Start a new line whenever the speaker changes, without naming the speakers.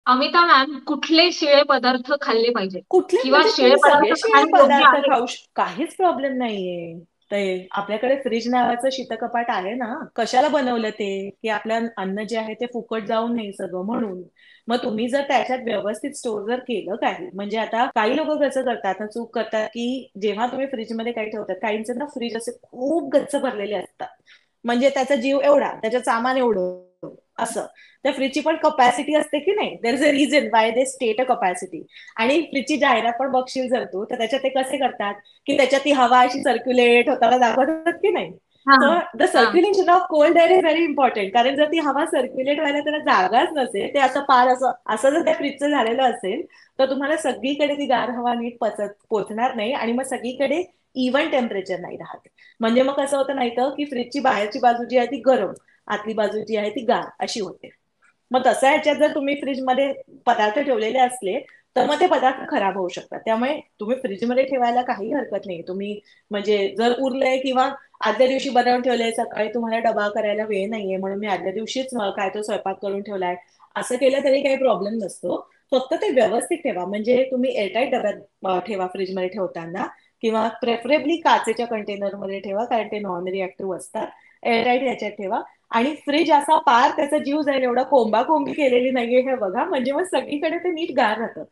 Amita ma'am, कुठले शिळे पदार्थ खाल्ले पाहिजे
कुठले
किंवा
म्हणजे
शिळे
तुम्ही सगळे
पदार्थ
शिळे
खाणे योग्य
पदार्थ
आहे?
खाऊ काहीच प्रॉब्लेम नाहीये. ते आपल्याकडे फ्रीज नावाचं शीतकपाट आहे ना. कशाला बनवलं ते? की आपलं अन्न जे आहे ते फुकट जाऊ नये सगळं म्हणून. मग तुम्ही जर त्याच्यात व्यवस्थित स्टोअर जर केलं काही, म्हणजे आता काही लोक कसं करतात ना, चूक करतात की जेव्हा तुम्ही फ्रीजमध्ये काही ठेवतात, काहींचे ना फ्रीज असे खूप गच्च भरलेले असतात. म्हणजे त्याचा जीव एवढा, त्याचं सामान एवढं असं. त्या फ्रीजची पण कपॅसिटी असते की नाही. There is a reason why they state a capacity. आणि फ्रीजची जाहिरात पण बघशील जर तू, तर त्याच्यात ते कसे करतात की त्याच्यात ती हवा अशी सर्क्युलेट होताना दाखवतात की नाही.
हा.
सो द
हा.
Circulation of cold air is very important. कारण जर ती हवा सर्क्युलेट व्हायला त्याला जागाच नसेल, ते असं पार असं असं जर त्या फ्रीजचं झालेलं असेल, तर तुम्हाला सगळीकडे ती गार हवा नीट पोचणार नाही आणि मग सगळीकडे इव्हन टेम्परेचर नाही राहत. म्हणजे मग कसं होतं नाही का, की फ्रीजची बाहेरची बाजू जी आहे ती गरम, आतली बाजू जी आहे ती गार अशी होते. मग तसं ह्याच्यात जर तुम्ही फ्रीजमध्ये पदार्थ ठेवलेले असले, तर मग ते पदार्थ खराब होऊ शकतात. त्यामुळे तुम्ही फ्रीजमध्ये ठेवायला काही हरकत नाही. तुम्ही म्हणजे जर उरलंय किंवा आदल्या दिवशी बनवून ठेवलंय, सकाळी तुम्हाला डबा करायला वेळ नाहीये म्हणून मी आदल्या दिवशीच काय तो स्वयंपाक करून ठेवलाय, असं केलं तरी काही प्रॉब्लेम नसतो. फक्त ते व्यवस्थित ठेवा. म्हणजे तुम्ही एअरटाईट डब्यात ठेवा फ्रीजमध्ये ठेवताना, किंवा प्रेफरेबली काचेच्या कंटेनरमध्ये ठेवा, कारण ते नॉन रिॲक्टिव्ह असतात. एअरटाईट ह्याच्यात ठेवा. आणि फ्रीज असा पार त्याचा जीव जाईल एवढा कोंबा कोंबी केलेली नाहीये हे बघा, म्हणजे मग सगळीकडे ते नीट गार राहतं.